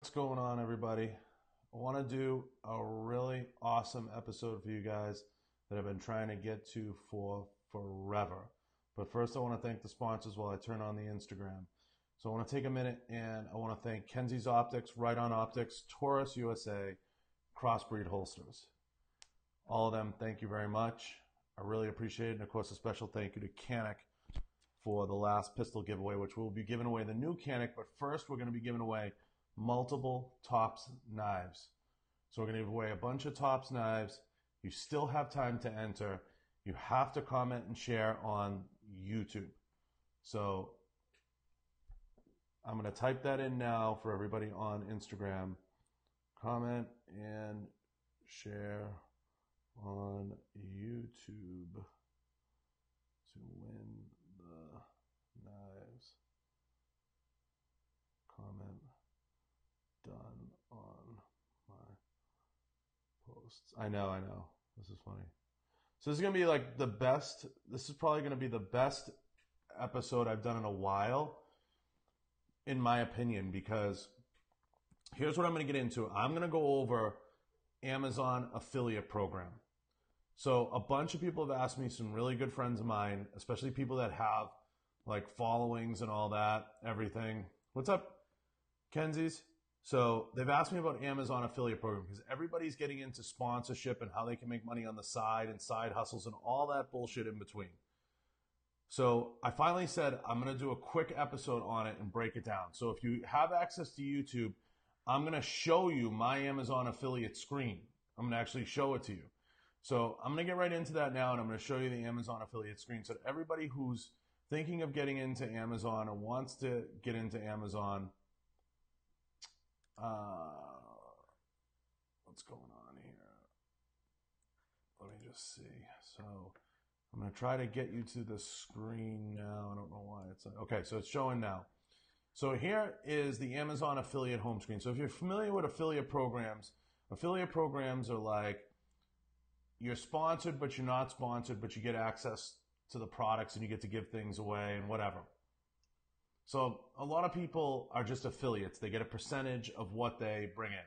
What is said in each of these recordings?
What's going on, everybody? I want to do a really awesome episode for you guys that I've been trying to get to for forever. But first, I want to thank the sponsors while I turn on the Instagram. So I want to take a minute and I want to thank Kenzies Optics, Riton Optics, Taurus USA, Crossbreed Holsters. All of them, thank you very much. I really appreciate it. And of course, a special thank you to Canic for the last pistol giveaway, which we'll be giving away the new Canic. But first, we're going to be giving away multiple Tops knives. So we're going to give away a bunch of Tops knives. You still have time to enter. You have to comment and share on YouTube. So I'm going to type that in now for everybody on Instagram. Comment and share on YouTube to win the knives. Comment done on my posts. I know. This is funny. So this is going to be like the best. This is probably going to be the best episode I've done in a while, in my opinion, because here's what I'm going to get into. I'm going to go over Amazon affiliate program. So a bunch of people have asked me, some really good friends of mine, especially people that have like followings and all that, everything. What's up, Kenzies? So they've asked me about Amazon affiliate program because everybody's getting into sponsorship and how they can make money on the side and side hustles and all that bullshit in between. So I finally said I'm going to do a quick episode on it and break it down. So if you have access to YouTube, I'm going to show you my Amazon affiliate screen. I'm going to actually show it to you. So I'm going to get right into that now, and I'm going to show you the Amazon affiliate screen. So everybody who's thinking of getting into Amazon and wants to get into Amazon, what's going on here? Let me just see. So I'm going to try to get you to the screen now. I don't know why it's okay. So it's showing now. So here is the Amazon affiliate home screen. So if you're familiar with affiliate programs are like you're sponsored, but you're not sponsored, but you get access to the products and you get to give things away and whatever. So a lot of people are just affiliates. They get a percentage of what they bring in.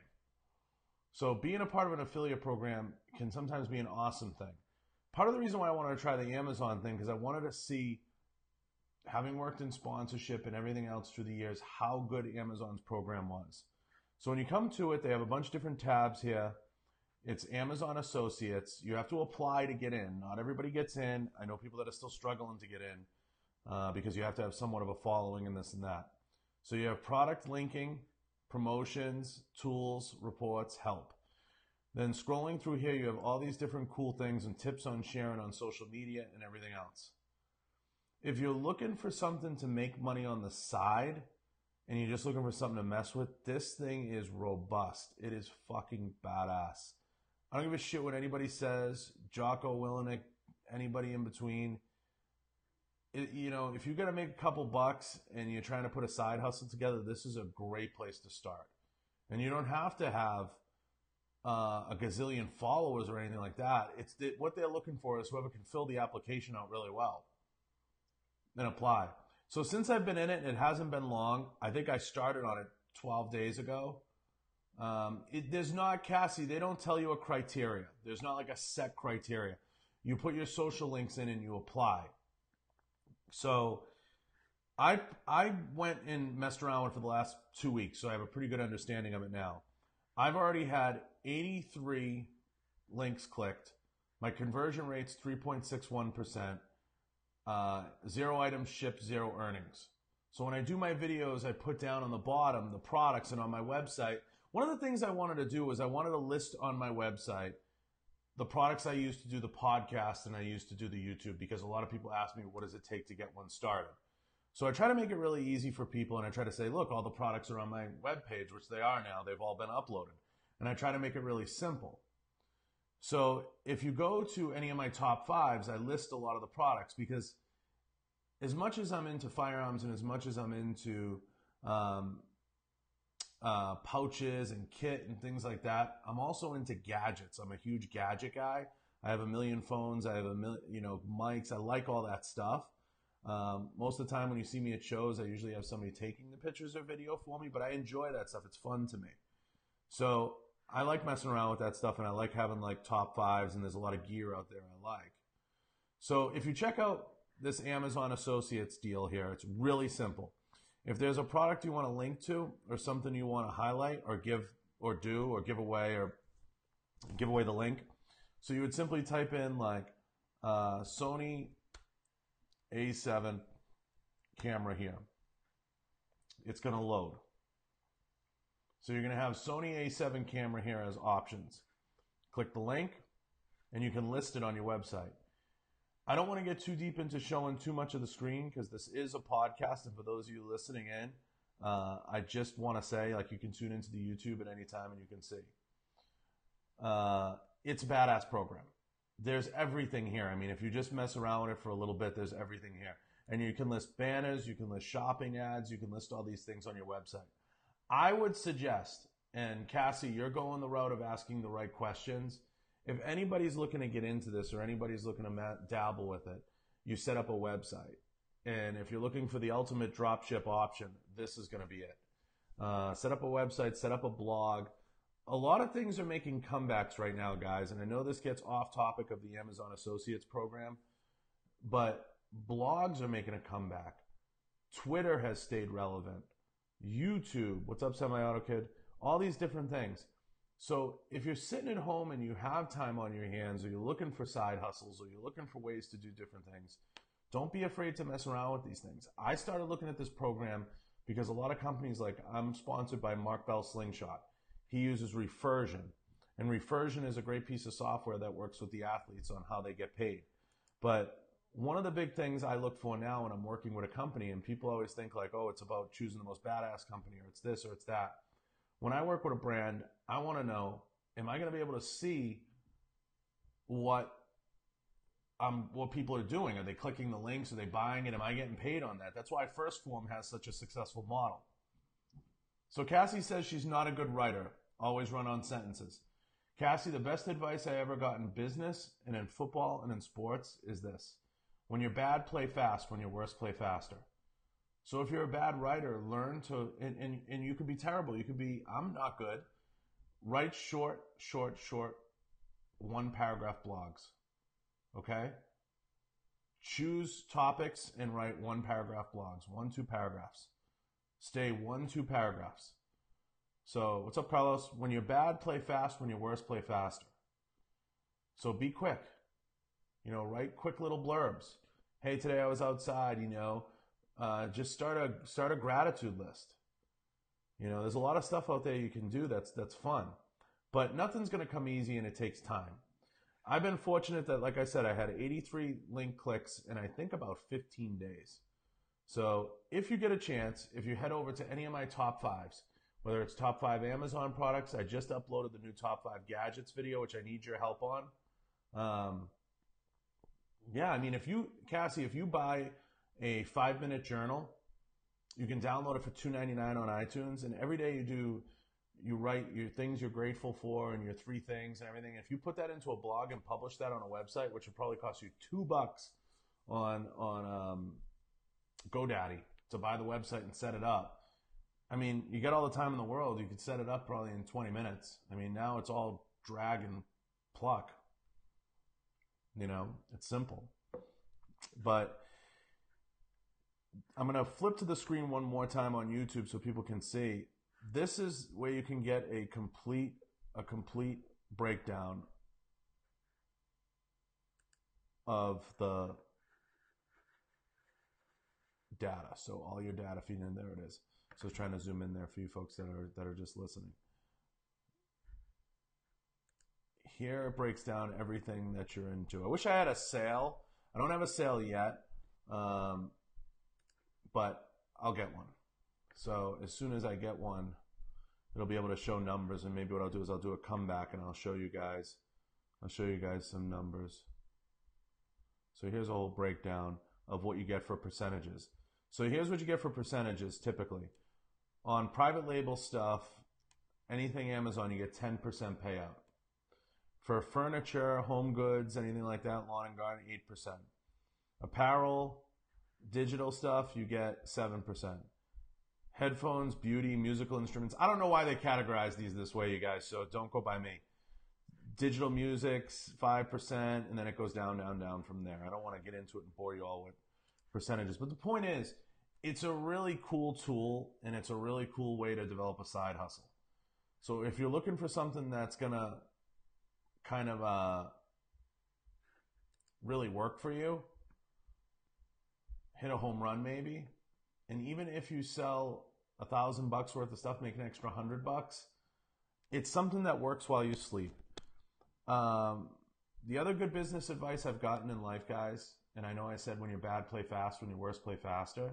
So being a part of an affiliate program can sometimes be an awesome thing. Part of the reason why I wanted to try the Amazon thing, because I wanted to see, having worked in sponsorship and everything else through the years, how good Amazon's program was. So when you come to it, they have a bunch of different tabs here. It's Amazon Associates. You have to apply to get in. Not everybody gets in. I know people that are still struggling to get in. Because you have to have somewhat of a following and this and that. So you have product linking, promotions, tools, reports, help. Then scrolling through here, you have all these different cool things and tips on sharing on social media and everything else. If you're looking for something to make money on the side and you're just looking for something to mess with, this thing is robust. It is fucking badass. I don't give a shit what anybody says, Jocko Willenick, anybody in between. If you're going to make a couple bucks and you're trying to put a side hustle together, this is a great place to start. And you don't have to have a gazillion followers or anything like that. What they're looking for is whoever can fill the application out really well and apply. So since I've been in it, and it hasn't been long, I think I started on it 12 days ago. There's not, Cassie, they don't tell you a criteria. There's not like a set criteria. You put your social links in and you apply. So I went and messed around with it for the last 2 weeks, so I have a pretty good understanding of it now. I've already had 83 links clicked. My conversion rate's 3.61%. 0 items shipped, 0 earnings. So when I do my videos, I put down on the bottom the products, and on my website, one of the things I wanted to do was I wanted to list on my website the products I used to do the podcast and I used to do the YouTube, because a lot of people ask me, what does it take to get one started? So I try to make it really easy for people, and I try to say, look, all the products are on my webpage, which they are now. They've all been uploaded. And I try to make it really simple. So if you go to any of my top 5s, I list a lot of the products, because as much as I'm into firearms and as much as I'm into pouches and kit and things like that, I'm also into gadgets. I'm a huge gadget guy. I have a million phones. I have a million, mics. I like all that stuff. Most of the time when you see me at shows, I usually have somebody taking the pictures or video for me, but I enjoy that stuff. It's fun to me. So I like messing around with that stuff, and I like having like top fives, and there's a lot of gear out there I like. So if you check out this Amazon Associates deal here, it's really simple. If there's a product you want to link to or something you want to highlight or give away the link, so you would simply type in like Sony A7 camera here. It's going to load. So you're going to have Sony A7 camera here as options. Click the link and you can list it on your website. I don't want to get too deep into showing too much of the screen because this is a podcast, and for those of you listening in, I just want to say, like, you can tune into the YouTube at any time and you can see. It's a badass program. There's everything here. I mean, if you just mess around with it for a little bit, there's everything here. And you can list banners, you can list shopping ads, you can list all these things on your website. I would suggest, and Cassie, you're going the route of asking the right questions. If anybody's looking to get into this or anybody's looking to dabble with it, you set up a website. And if you're looking for the ultimate dropship option, this is going to be it. Set up a website, set up a blog. A lot of things are making comebacks right now, guys. And I know this gets off topic of the Amazon Associates program, but blogs are making a comeback. Twitter has stayed relevant. YouTube, what's up, Semi-Auto Kid? All these different things. So if you're sitting at home and you have time on your hands, or you're looking for side hustles, or you're looking for ways to do different things, don't be afraid to mess around with these things. I started looking at this program because a lot of companies, like I'm sponsored by Mark Bell Slingshot. He uses Reversion. And Reversion is a great piece of software that works with the athletes on how they get paid. But one of the big things I look for now when I'm working with a company, and people always think like, oh, it's about choosing the most badass company, or it's this or it's that. When I work with a brand, I want to know, am I going to be able to see what people are doing? Are they clicking the links? Are they buying it? Am I getting paid on that? That's why First Form has such a successful model. So Cassie says she's not a good writer. Always run on sentences. Cassie, the best advice I ever got in business and in football and in sports is this. When you're bad, play fast. When you're worse, play faster. So if you're a bad writer, learn to, and you could be terrible. You could be, I'm not good. Write short, one paragraph blogs. Okay? Choose topics and write one paragraph blogs. 1-2 paragraphs. Stay 1-2 paragraphs. So what's up, Carlos? When you're bad, play fast. When you're worse, play faster. So be quick. Write quick little blurbs. Hey, today I was outside, just start a gratitude list. There's a lot of stuff out there you can do that's fun, but nothing's going to come easy, and it takes time. I've been fortunate that, like I said, I had 83 link clicks in I think about 15 days. So if you get a chance, if you head over to any of my top fives, whether it's top 5 Amazon products, I just uploaded the new top 5 gadgets video, which I need your help on. Yeah, I mean, Cassie, if you buy a 5-minute journal, you can download it for $2.99 on iTunes, and every day you write your things you're grateful for and your 3 things and everything. If you put that into a blog and publish that on a website, which would probably cost you $2 on GoDaddy to buy the website and set it up. I mean, you get all the time in the world. You could set it up probably in 20 minutes. I mean, now it's all drag and pluck. It's simple. But I'm going to flip to the screen one more time on YouTube so people can see. This is where you can get a complete breakdown of the data. So all your data feed in, there it is. So I was trying to zoom in there for you folks that are just listening. Here it breaks down everything that you're into. I wish I had a sale. I don't have a sale yet, but I'll get one. So as soon as I get one, it'll be able to show numbers, and maybe what I'll do is I'll do a comeback and I'll show you guys some numbers. So here's a whole breakdown of what you get for percentages. So here's what you get for percentages typically. On private label stuff, anything Amazon, you get 10% payout. For furniture, home goods, anything like that, lawn and garden, 8%. Apparel, Digital stuff, you get 7%. Headphones, beauty, musical instruments. I don't know why they categorize these this way, you guys, so don't go by me. Digital music's 5%, and then it goes down, down, down from there. I don't want to get into it and bore you all with percentages. But the point is, it's a really cool tool, and it's a really cool way to develop a side hustle. So if you're looking for something that's going to kind of really work for you, hit a home run maybe. And even if you sell $1,000 worth of stuff, make an extra $100, it's something that works while you sleep. The other good business advice I've gotten in life, guys, and I know I said when you're bad, play fast, when you're worse, play faster.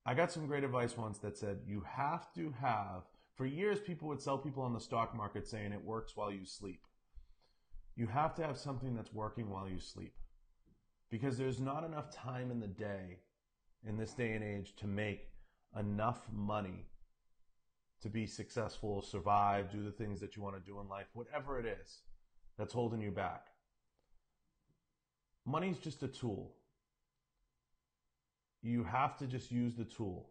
I got some great advice once that said you have to have, for years people would sell people on the stock market saying it works while you sleep. You have to have something that's working while you sleep, because there's not enough time in the day, in this day and age, to make enough money to be successful, survive, do the things that you want to do in life, whatever it is that's holding you back. Money's just a tool. You have to just use the tool.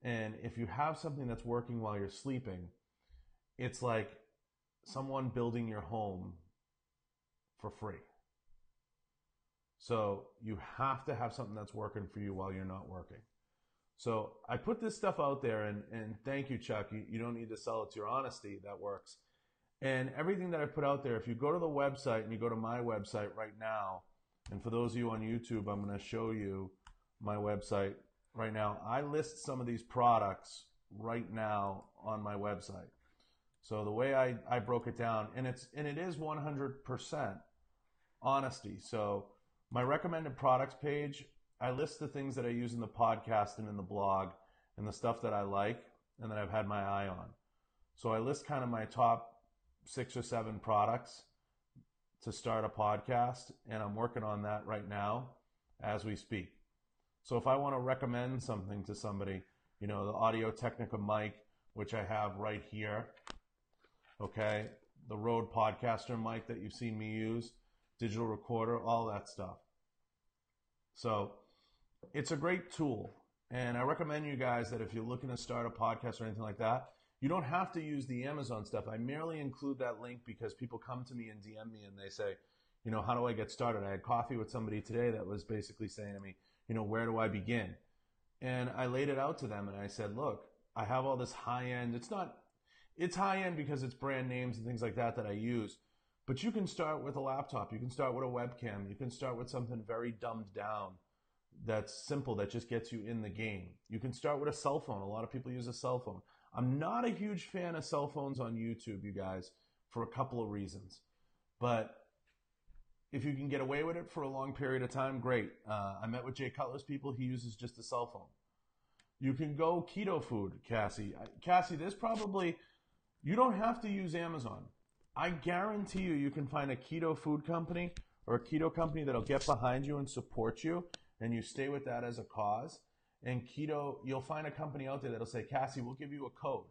And if you have something that's working while you're sleeping, it's like someone building your home for free. So you have to have something that's working for you while you're not working. So I put this stuff out there, and thank you, Chuck. You don't need to sell it to your honesty. That works. And everything that I put out there, if you go to the website and you go to my website right now, and for those of you on YouTube, I'm going to show you my website right now. I list some of these products right now on my website. So the way I broke it down, and it is 100% honesty. So my recommended products page, I list the things that I use in the podcast and in the blog and the stuff that I like and that I've had my eye on. So I list kind of my top 6 or 7 products to start a podcast, and I'm working on that right now as we speak. So if I want to recommend something to somebody, you know, the Audio Technica mic, which I have right here, okay, the Rode Podcaster mic that you've seen me use, digital recorder, all that stuff. So it's a great tool, and I recommend you guys that if you're looking to start a podcast or anything like that, you don't have to use the Amazon stuff. I merely include that link because people come to me and DM me and they say, you know, how do I get started? I had coffee with somebody today that was basically saying to me, you know, where do I begin? And I laid it out to them and I said, look, I have all this high end. It's high end because it's brand names and things like that I use. But you can start with a laptop. You can start with a webcam. You can start with something very dumbed down that's simple, that just gets you in the game. You can start with a cell phone. A lot of people use a cell phone. I'm not a huge fan of cell phones on YouTube, you guys, for a couple of reasons. But if you can get away with it for a long period of time, great. I met with Jay Cutler's people. He uses just a cell phone. You can go keto food, Cassie. Cassie, there's probably, you don't have to use Amazon. I guarantee you can find a keto food company or a keto company that'll get behind you and support you, and you stay with that as a cause. And keto, you'll find a company out there that'll say, Cassie, we'll give you a code.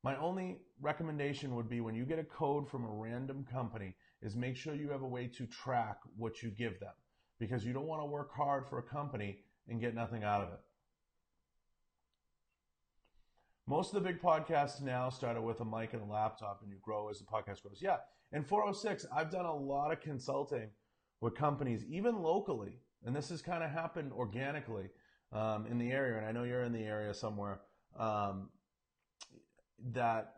My only recommendation would be when you get a code from a random company is make sure you have a way to track what you give them, because you don't want to work hard for a company and get nothing out of it. Most of the big podcasts now started with a mic and a laptop, and you grow as the podcast grows. Yeah, and 406, I've done a lot of consulting with companies, even locally, and this has kind of happened organically in the area, and I know you're in the area somewhere, that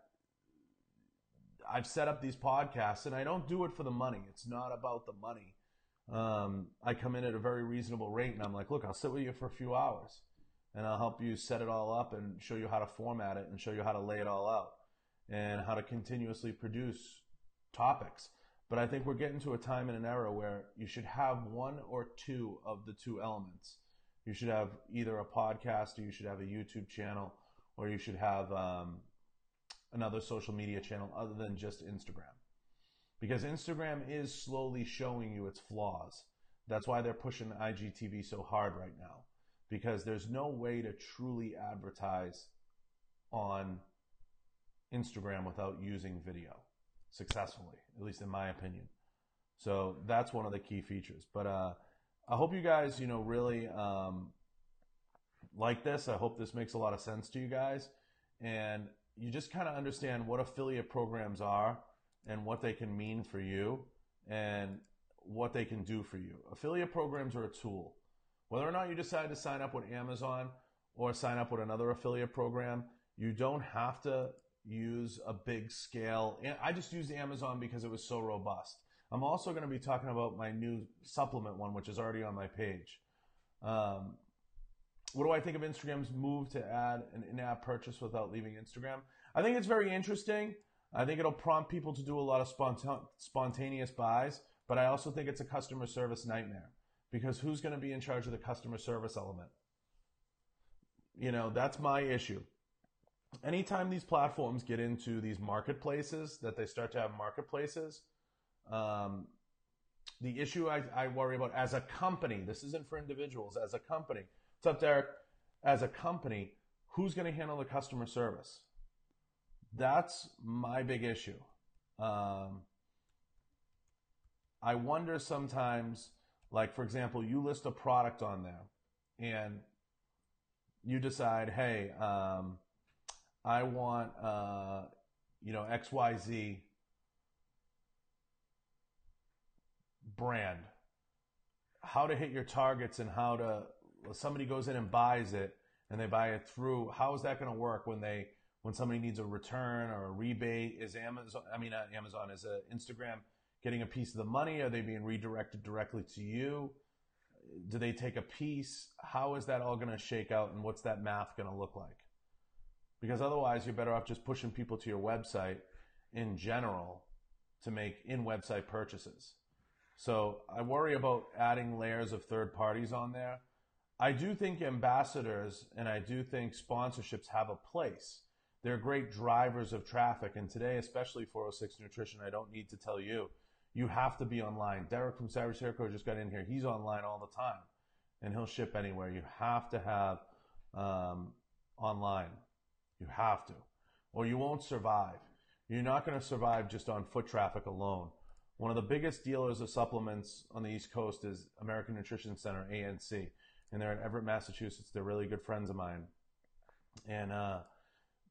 I've set up these podcasts, and I don't do it for the money. It's not about the money. I come in at a very reasonable rate, and I'm like, look, I'll sit with you for a few hours, and I'll help you set it all up and show you how to format it and show you how to lay it all out and how to continuously produce topics. But I think we're getting to a time and an era where you should have one or two of the two elements. You should have either a podcast, or you should have a YouTube channel, or you should have another social media channel other than just Instagram. Because Instagram is slowly showing you its flaws. That's why they're pushing IGTV so hard right now. Because there's no way to truly advertise on Instagram without using video successfully, at least in my opinion. So that's one of the key features. But I hope you guys, really like this. I hope this makes a lot of sense to you guys. And you just kind of understand what affiliate programs are and what they can mean for you and what they can do for you. Affiliate programs are a tool. Whether or not you decide to sign up with Amazon or sign up with another affiliate program, you don't have to use a big scale. I just used Amazon because it was so robust. I'm also going to be talking about my new supplement one, which is already on my page. What do I think of Instagram's move to add an in-app purchase without leaving Instagram? I think it's very interesting. I think it'll prompt people to do a lot of spontaneous buys, but I also think it's a customer service nightmare because who's going to be in charge of the customer service element? That's my issue. Anytime these platforms get into these marketplaces, that they start to have marketplaces, the issue I worry about as a company, this isn't for individuals, as a company. What's up, Derek? As a company, who's going to handle the customer service? That's my big issue. I wonder sometimes, like, for example, you list a product on there and you decide, hey, I want, XYZ brand. How to hit your targets and somebody goes in and buys it and they buy it through. How is that going to work when somebody needs a return or a rebate? Is Instagram getting a piece of the money? Are they being redirected directly to you? Do they take a piece? How is that all going to shake out, and what's that math going to look like? Because otherwise, you're better off just pushing people to your website in general to make in-website purchases. So I worry about adding layers of third parties on there. I do think ambassadors and I do think sponsorships have a place. They're great drivers of traffic. And today, especially 406 Nutrition, I don't need to tell you, you have to be online. Derek from Savage Hairco just got in here. He's online all the time and he'll ship anywhere. You have to have online. You have to, or you won't survive. You're not going to survive just on foot traffic alone. One of the biggest dealers of supplements on the East Coast is American Nutrition Center, ANC, and they're in Everett, Massachusetts. They're really good friends of mine, and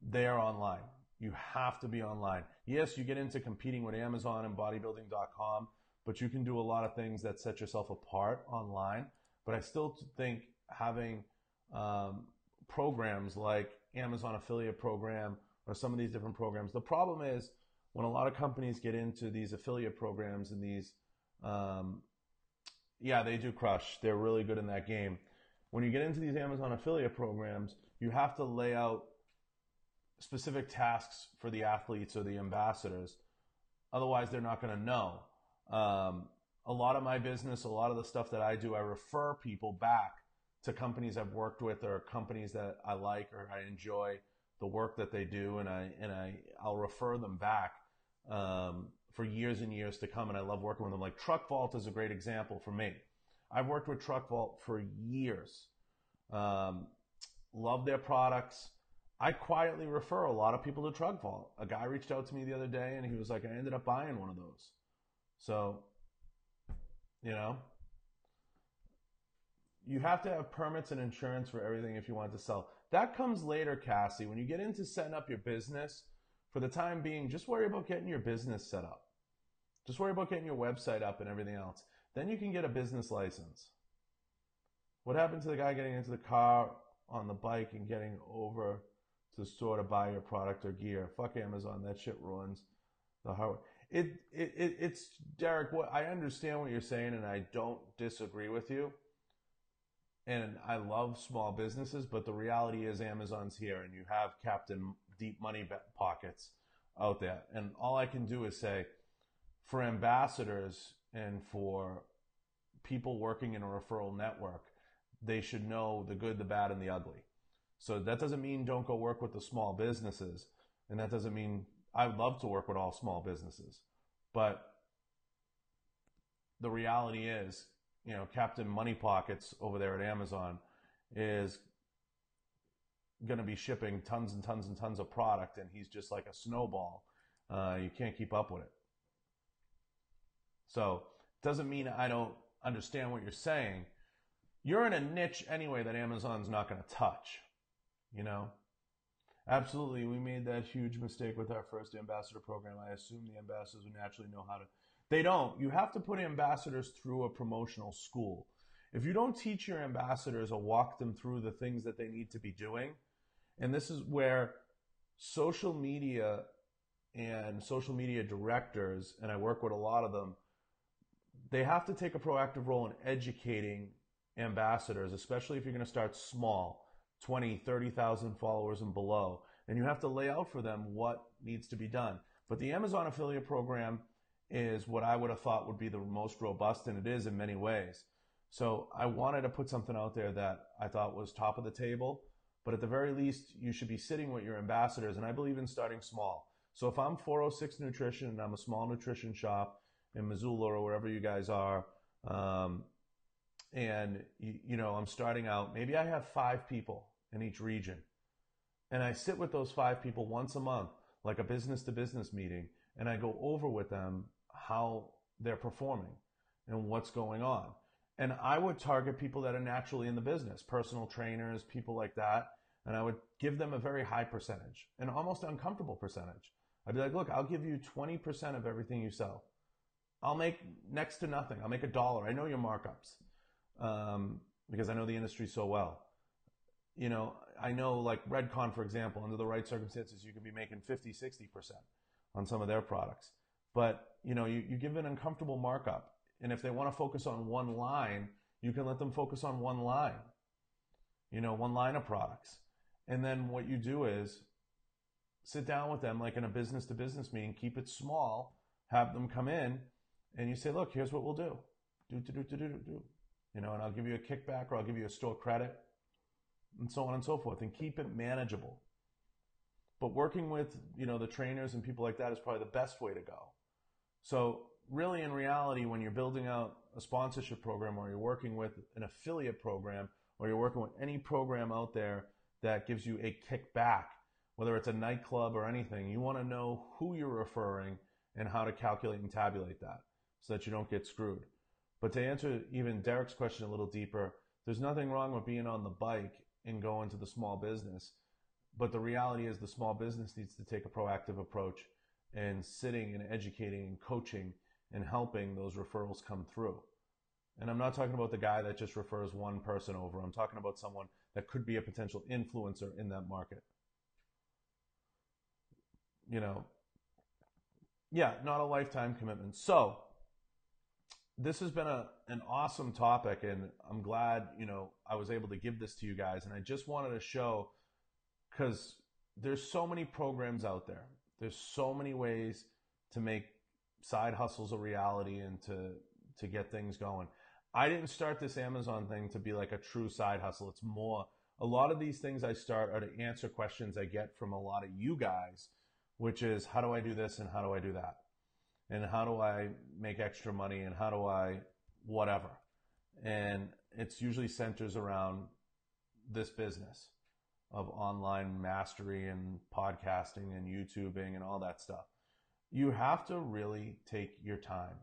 they are online. You have to be online. Yes, you get into competing with Amazon and bodybuilding.com, but you can do a lot of things that set yourself apart online. But I still think having programs like Amazon affiliate program or some of these different programs. The problem is when a lot of companies get into these affiliate programs and these, they do crush. They're really good in that game. When you get into these Amazon affiliate programs, you have to lay out specific tasks for the athletes or the ambassadors. Otherwise, they're not going to know. A lot of my business, a lot of the stuff that I do, I refer people back to companies I've worked with or companies that I like or I enjoy the work that they do, and I'll refer them back for years and years to come, and I love working with them. Like Truck Vault is a great example for me. I've worked with Truck Vault for years. Love their products. I quietly refer a lot of people to Truck Vault. A guy reached out to me the other day, and he was like, I ended up buying one of those. So, you have to have permits and insurance for everything if you want to sell. That comes later, Cassie. When you get into setting up your business, for the time being, just worry about getting your business set up. Just worry about getting your website up and everything else. Then you can get a business license. What happened to the guy getting into the car on the bike and getting over to the store to buy your product or gear? Fuck Amazon. That shit ruins the hardware. It's Derek. I understand what you're saying, and I don't disagree with you. And I love small businesses, but the reality is Amazon's here, and you have Captain Deep Money Pockets out there. And all I can do is say, for ambassadors and for people working in a referral network, they should know the good, the bad, and the ugly. So that doesn't mean don't go work with the small businesses, and that doesn't mean I would love to work with all small businesses. But the reality is, Captain Money Pockets over there at Amazon is going to be shipping tons and tons and tons of product, and he's just like a snowball. You can't keep up with it. So it doesn't mean I don't understand what you're saying, you're in a niche anyway that Amazon's not going to touch, you know? Absolutely, we made that huge mistake with our first ambassador program. I assume the ambassadors would naturally know how to. They don't. You have to put ambassadors through a promotional school. If you don't teach your ambassadors or walk them through the things that they need to be doing, and this is where social media and social media directors, and I work with a lot of them, they have to take a proactive role in educating ambassadors, especially if you're going to start small, 20, 30,000 followers and below. And you have to lay out for them what needs to be done. But the Amazon affiliate program is what I would have thought would be the most robust, and it is in many ways. So I wanted to put something out there that I thought was top of the table. But at the very least, you should be sitting with your ambassadors. And I believe in starting small. So if I'm 406 Nutrition and I'm a small nutrition shop in Missoula or wherever you guys are, and you know, I'm starting out, maybe I have 5 people in each region. And I sit with those 5 people once a month, like a business to business meeting, and I go over with them how they're performing and what's going on. And I would target people that are naturally in the business, personal trainers, people like that. And I would give them a very high percentage, an almost uncomfortable percentage. I'd be like, look, I'll give you 20% of everything you sell. I'll make next to nothing. I'll make $1. I know your markups because I know the industry so well. You know, I know like Redcon, for example, under the right circumstances, you could be making 50, 60% on some of their products. But, you know, you give an uncomfortable markup. And if they want to focus on one line, you can let them focus on one line, you know, one line of products. And then what you do is sit down with them like in a business to business meeting, keep it small, have them come in and you say, look, here's what we'll do. Do. You know, and I'll give you a kickback or I'll give you a store credit and so on and so forth, and keep it manageable. But working with, you know, the trainers and people like that is probably the best way to go. So really, in reality, when you're building out a sponsorship program or you're working with an affiliate program or you're working with any program out there that gives you a kickback, whether it's a nightclub or anything, you want to know who you're referring and how to calculate and tabulate that so that you don't get screwed. But to answer even Derek's question a little deeper, there's nothing wrong with being on the bike and going to the small business. But the reality is the small business needs to take a proactive approach and sitting and educating and coaching and helping those referrals come through. And I'm not talking about the guy that just refers one person over. I'm talking about someone that could be a potential influencer in that market. You know, yeah, not a lifetime commitment. So this has been an awesome topic, and I'm glad, you know, I was able to give this to you guys. And I just wanted to show, because there's so many programs out there. There's so many ways to make side hustles a reality and to get things going. I didn't start this Amazon thing to be like a true side hustle. It's more, a lot of these things I start are to answer questions I get from a lot of you guys, which is, how do I do this and how do I do that? And how do I make extra money and how do I whatever? And it's usually centers around this business of online mastery and podcasting and YouTubing and all that stuff. You have to really take your time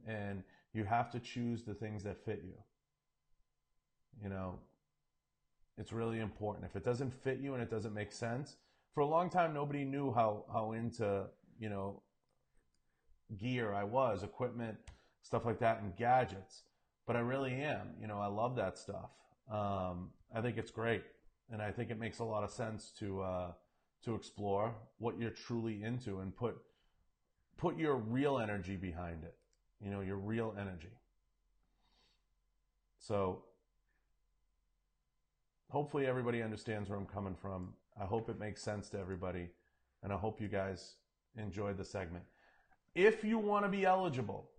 and you have to choose the things that fit you. You know, it's really important. If it doesn't fit you and it doesn't make sense, for a long time, nobody knew how into, you know, gear I was, equipment, stuff like that, and gadgets. But I really am. You know, I love that stuff. I think it's great. And I think it makes a lot of sense to explore what you're truly into and put your real energy behind it. You know, your real energy. So hopefully everybody understands where I'm coming from. I hope it makes sense to everybody. And I hope you guys enjoyed the segment. If you want to be eligible,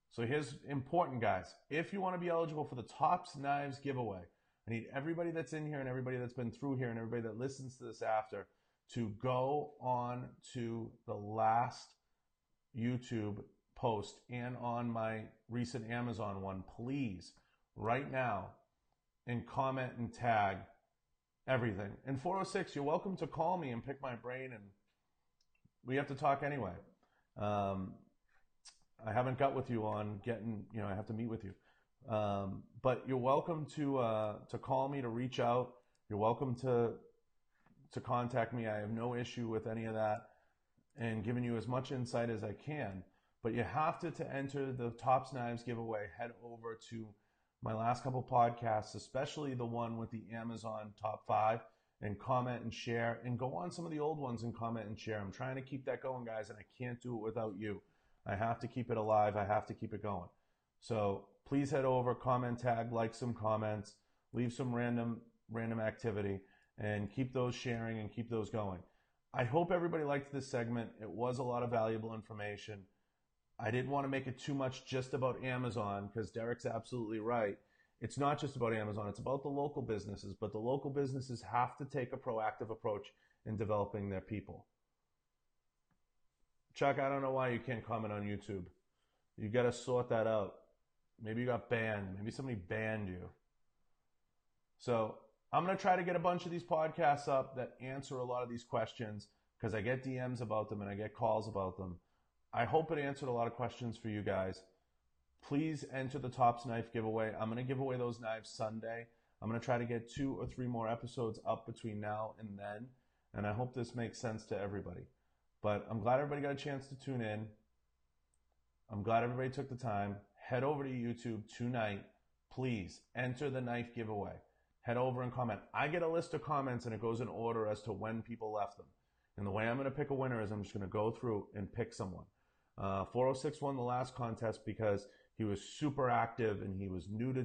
so here's important, guys. If you want to be eligible for the Tops Knives giveaway, I need everybody that's in here and everybody that's been through here and everybody that listens to this after to go on to the last YouTube post and on my recent Amazon one, please, right now, and comment and tag everything. And 406, you're welcome to call me and pick my brain, and we have to talk anyway. I haven't got with you on getting, I have to meet with you. But you're welcome to call me, to reach out. You're welcome to contact me. I have no issue with any of that and giving you as much insight as I can. But you have to enter the Tops Knives giveaway. Head over to my last couple podcasts, especially the one with the Amazon top 5, and comment and share, and go on some of the old ones and comment and share. I'm trying to keep that going, guys, and I can't do it without you. I have to keep it alive. I have to keep it going. So please head over, comment tag, like some comments, leave some random activity, and keep those sharing and keep those going. I hope everybody liked this segment. It was a lot of valuable information. I didn't want to make it too much just about Amazon, because Derek's absolutely right. It's not just about Amazon. It's about the local businesses, but the local businesses have to take a proactive approach in developing their people. Chuck, I don't know why you can't comment on YouTube. You got to sort that out. Maybe you got banned. Maybe somebody banned you. So I'm going to try to get a bunch of these podcasts up that answer a lot of these questions, because I get DMs about them and I get calls about them. I hope it answered a lot of questions for you guys. Please enter the Tops Knife giveaway. I'm going to give away those knives Sunday. I'm going to try to get 2 or 3 more episodes up between now and then, and I hope this makes sense to everybody. But I'm glad everybody got a chance to tune in. I'm glad everybody took the time. Head over to YouTube tonight. Please enter the knife giveaway. Head over and comment. I get a list of comments and it goes in order as to when people left them. And the way I'm going to pick a winner is I'm just going to go through and pick someone. 406 won the last contest because he was super active and he was new to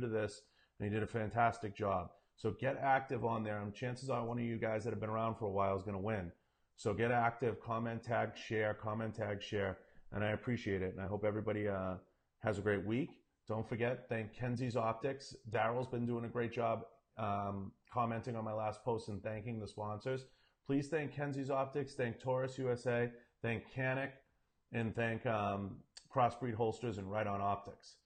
this, and he did a fantastic job. So get active on there, and chances are one of you guys that have been around for a while is going to win. So get active, comment, tag, share, and I appreciate it. And I hope everybody has a great week. Don't forget, thank Kenzies Optics. Daryl's been doing a great job commenting on my last post and thanking the sponsors. Please thank Kenzies Optics, thank Taurus USA, thank Canic, and thank Crossbreed Holsters and Riton Optics.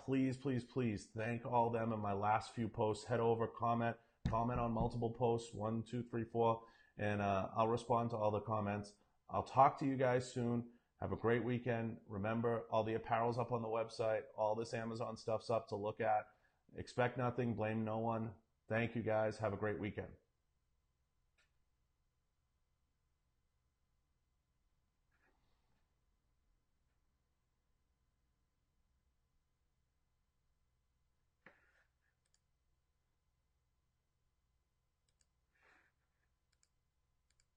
Please, please, please thank all of them in my last few posts. Head over, comment on multiple posts, 1, 2, 3, 4, and I'll respond to all the comments. I'll talk to you guys soon. Have a great weekend. Remember, all the apparel's up on the website. All this Amazon stuff's up to look at. Expect nothing, blame no one. Thank you guys. Have a great weekend.